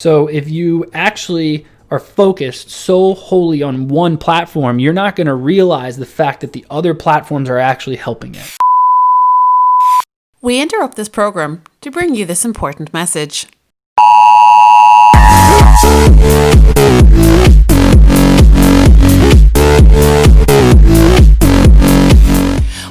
So if you actually are focused so wholly on one platform, you're not going to realize the fact that the other platforms are actually helping it. We interrupt this program to bring you this important message.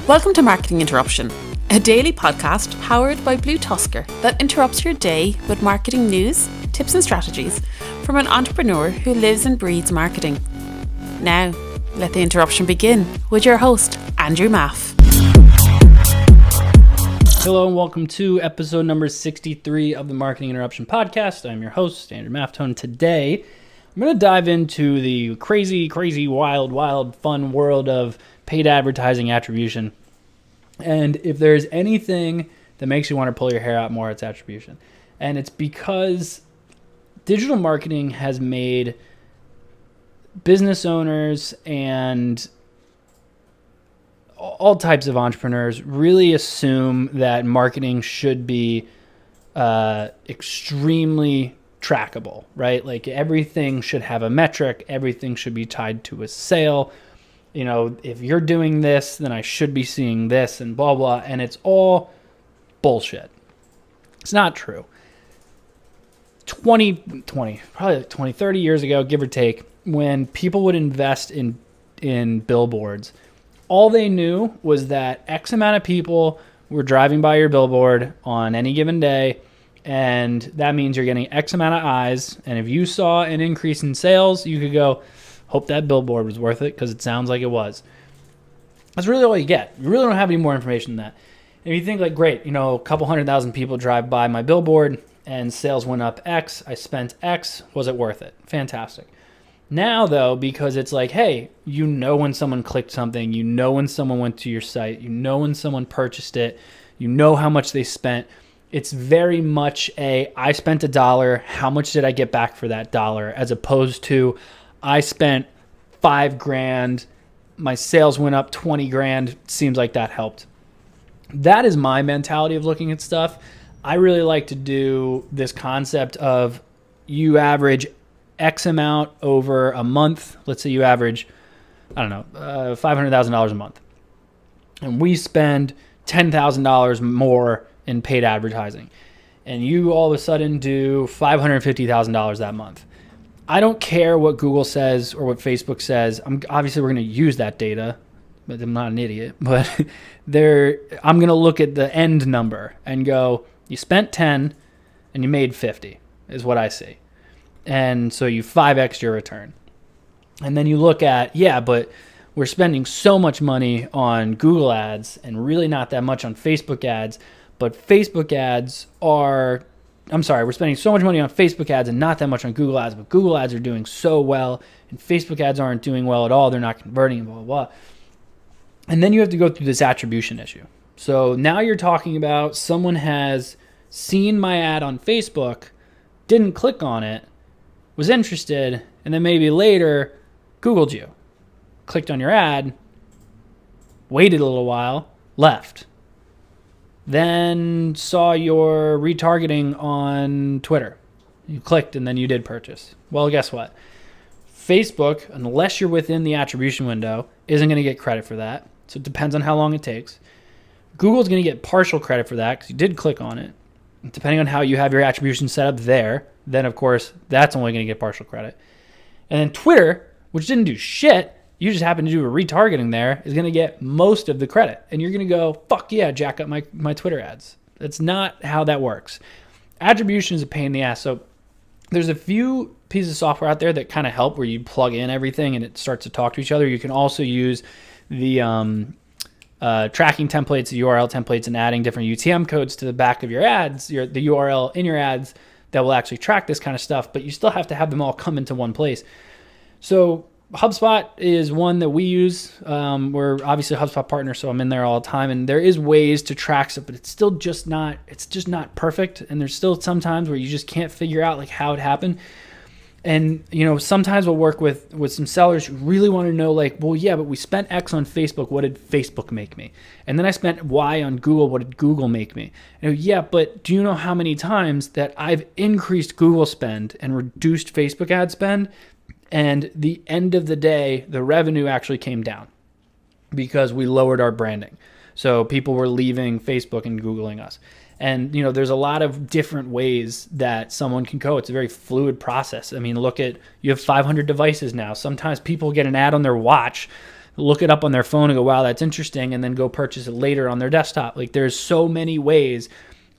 Welcome to Marketing Interruption, a daily podcast powered by BlueTuskr that interrupts your day with marketing news, tips and strategies from an entrepreneur who lives and breathes marketing. Now, let the interruption begin with your host, Andrew Maff. Hello and welcome to episode number 63 of the Marketing Interruption podcast. I'm your host, Andrew Maff. Today, I'm going to dive into the crazy, wild, fun world of paid advertising attribution. And if there's anything that makes you want to pull your hair out more, it's attribution. And it's because digital marketing has made business owners and all types of entrepreneurs really assume that marketing should be extremely trackable, right? Like everything should have a metric, everything should be tied to a sale. You know, if you're doing this, then I should be seeing this and blah, blah. And it's all bullshit. It's not true. 20, probably like 20, 30 years ago, give or take, when people would invest in billboards, all they knew was that X amount of people were driving by your billboard on any given day, and that means you're getting X amount of eyes. And if you saw an increase in sales, you could go, hope that billboard was worth it because it sounds like it was. That's really all you get. You really don't have any more information than that. And you think like, great, you know, a couple 100,000 people drive by my billboard and sales went up X, I spent X, was it worth it? Fantastic. Now though, because it's like, hey, you know when someone clicked something, you know when someone went to your site, you know when someone purchased it, you know how much they spent. It's very much I spent $1, how much did I get back for that dollar, as opposed to I spent $5,000, my sales went up 20 grand, seems like that helped. That is my mentality of looking at stuff. I really like to do this concept of you average X amount over a month. Let's say you average, $500,000 a month. And we spend $10,000 more in paid advertising. And you all of a sudden do $550,000 that month. I don't care what Google says or what Facebook says. Obviously, we're going to use that data, but I'm not an idiot. But I'm going to look at the end number and go, you spent 10 and you made 50 is what I see. And so you 5x your return. And then you look at, but we're spending so much money on Google ads and really not that much on Facebook ads. But Facebook ads we're spending so much money on Facebook ads and not that much on Google ads, but Google ads are doing so well and Facebook ads aren't doing well at all. They're not converting, blah, blah, blah. And then you have to go through this attribution issue. So now you're talking about someone has seen my ad on Facebook, didn't click on it, was interested, and then maybe later Googled you, clicked on your ad, waited a little while, left. Then saw your retargeting on Twitter. You clicked and then you did purchase. Well, guess what? Facebook, unless you're within the attribution window, isn't going to get credit for that. So it depends on how long it takes. Google's going to get partial credit for that because you did click on it. And depending on how you have your attribution set up there, then of course that's only going to get partial credit. And then Twitter, which didn't do shit, you just happen to do a retargeting there, is going to get most of the credit. And you're going to go, fuck yeah, jack up my Twitter ads. That's not how that works. Attribution is a pain in the ass. So there's a few pieces of software out there that kind of help where you plug in everything and it starts to talk to each other. You can also use the tracking templates, the URL templates, and adding different UTM codes to the back of your ads, the URL in your ads that will actually track this kind of stuff, but you still have to have them all come into one place. So HubSpot is one that we use. We're obviously a HubSpot partner, so I'm in there all the time. And there is ways to track stuff, but it's just not perfect. And there's still some times where you just can't figure out like how it happened. And, sometimes we'll work with some sellers who really want to know, like, well, yeah, but we spent X on Facebook. What did Facebook make me? And then I spent Y on Google. What did Google make me? And yeah, but do you know how many times that I've increased Google spend and reduced Facebook ad spend? And the end of the day, the revenue actually came down because we lowered our branding. So people were leaving Facebook and Googling us. And, there's a lot of different ways that someone can go. It's a very fluid process. I mean, you have 500 devices now. Sometimes people get an ad on their watch, look it up on their phone and go, wow, that's interesting, and then go purchase it later on their desktop. Like, there's so many ways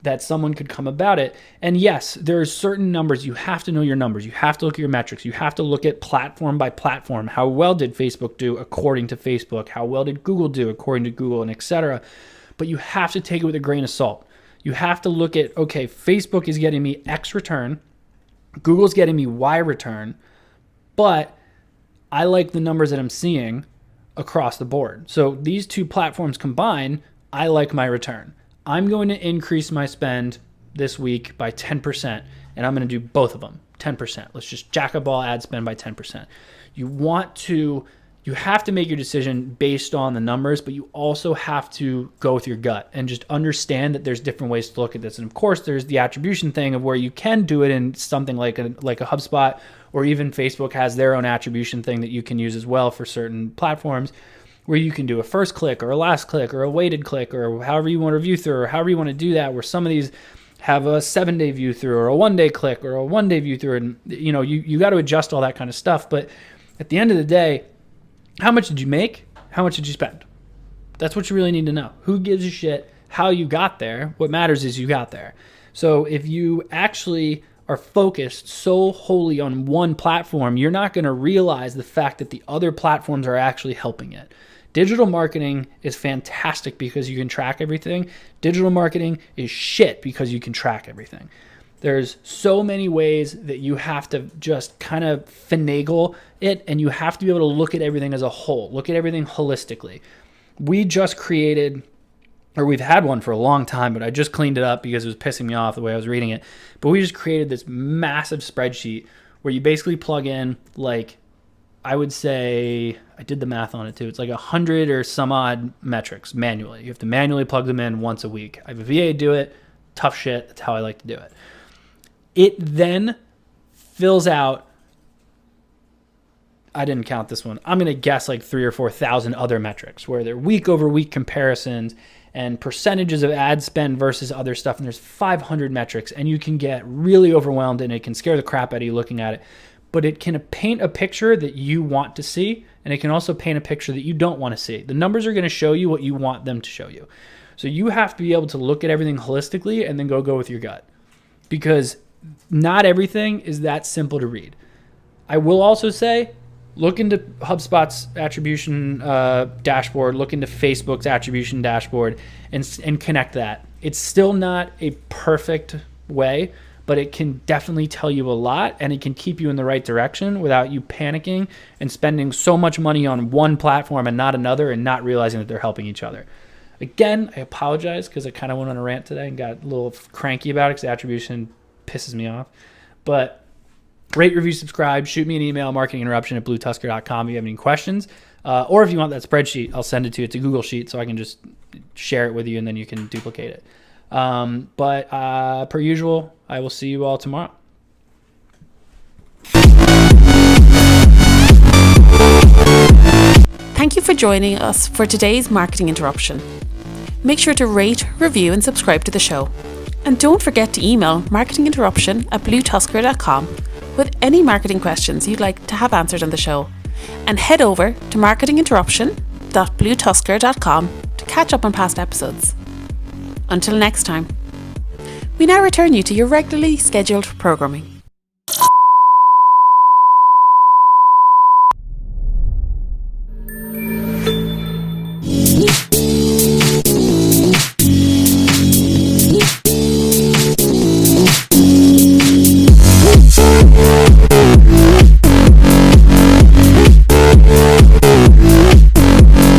that someone could come about it. And yes, there's certain numbers. You have to know your numbers. You have to look at your metrics. You have to look at platform by platform. How well did Facebook do according to Facebook? How well did Google do according to Google, and et cetera? But you have to take it with a grain of salt. You have to look at, okay, Facebook is getting me X return, Google's getting me Y return, but I like the numbers that I'm seeing across the board. So these two platforms combined, I like my return. I'm going to increase my spend this week by 10%, and I'm going to do both of them, 10%. Let's just jack up all ad spend by 10%. You have to make your decision based on the numbers, but you also have to go with your gut and just understand that there's different ways to look at this. And of course, there's the attribution thing of where you can do it in something like a HubSpot, or even Facebook has their own attribution thing that you can use as well for certain platforms, where you can do a first click or a last click or a weighted click, or however you want to view through, or however you want to do that, where some of these have a 7-day view through or a 1-day click or a 1-day view through. And you got to adjust all that kind of stuff. But at the end of the day, how much did you make? How much did you spend? That's what you really need to know. Who gives a shit how you got there? What matters is you got there. So if you actually are focused so wholly on one platform, you're not going to realize the fact that the other platforms are actually helping it. Digital marketing is fantastic because you can track everything. Digital marketing is shit because you can track everything. There's so many ways that you have to just kind of finagle it, and you have to be able to look at everything as a whole, look at everything holistically. We just created, or we've had one for a long time, but I just cleaned it up because it was pissing me off the way I was reading it. But we just created this massive spreadsheet where you basically plug in, like, I would say, I did the math on it too. It's like 100 or some odd metrics manually. You have to manually plug them in once a week. I have a VA do it. Tough shit. That's how I like to do it. It then fills out, I didn't count this one, I'm going to guess like 3,000 or 4,000 other metrics where they're week over week comparisons and percentages of ad spend versus other stuff. And there's 500 metrics, and you can get really overwhelmed, and it can scare the crap out of you looking at it. But it can paint a picture that you want to see, and it can also paint a picture that you don't want to see. The numbers are going to show you what you want them to show you. So you have to be able to look at everything holistically and then go with your gut, because not everything is that simple to read. I will also say, look into HubSpot's attribution dashboard, look into Facebook's attribution dashboard, and connect that. It's still not a perfect way, but it can definitely tell you a lot, and it can keep you in the right direction without you panicking and spending so much money on one platform and not another, and not realizing that they're helping each other. Again, I apologize because I kind of went on a rant today and got a little cranky about it because attribution pisses me off. But rate, review, subscribe, shoot me an email, marketinginterruption@BlueTuskr.com if you have any questions. Or if you want that spreadsheet, I'll send it to you. It's a Google Sheet, so I can just share it with you, and then you can duplicate it. But per usual, I will see you all tomorrow. Thank you for joining us for today's Marketing Interruption. Make sure to rate, review, and subscribe to the show. And don't forget to email marketinginterruption@BlueTuskr.com with any marketing questions you'd like to have answered on the show. And head over to marketinginterruption.bluetuskr.com to catch up on past episodes. Until next time, we now return you to your regularly scheduled programming.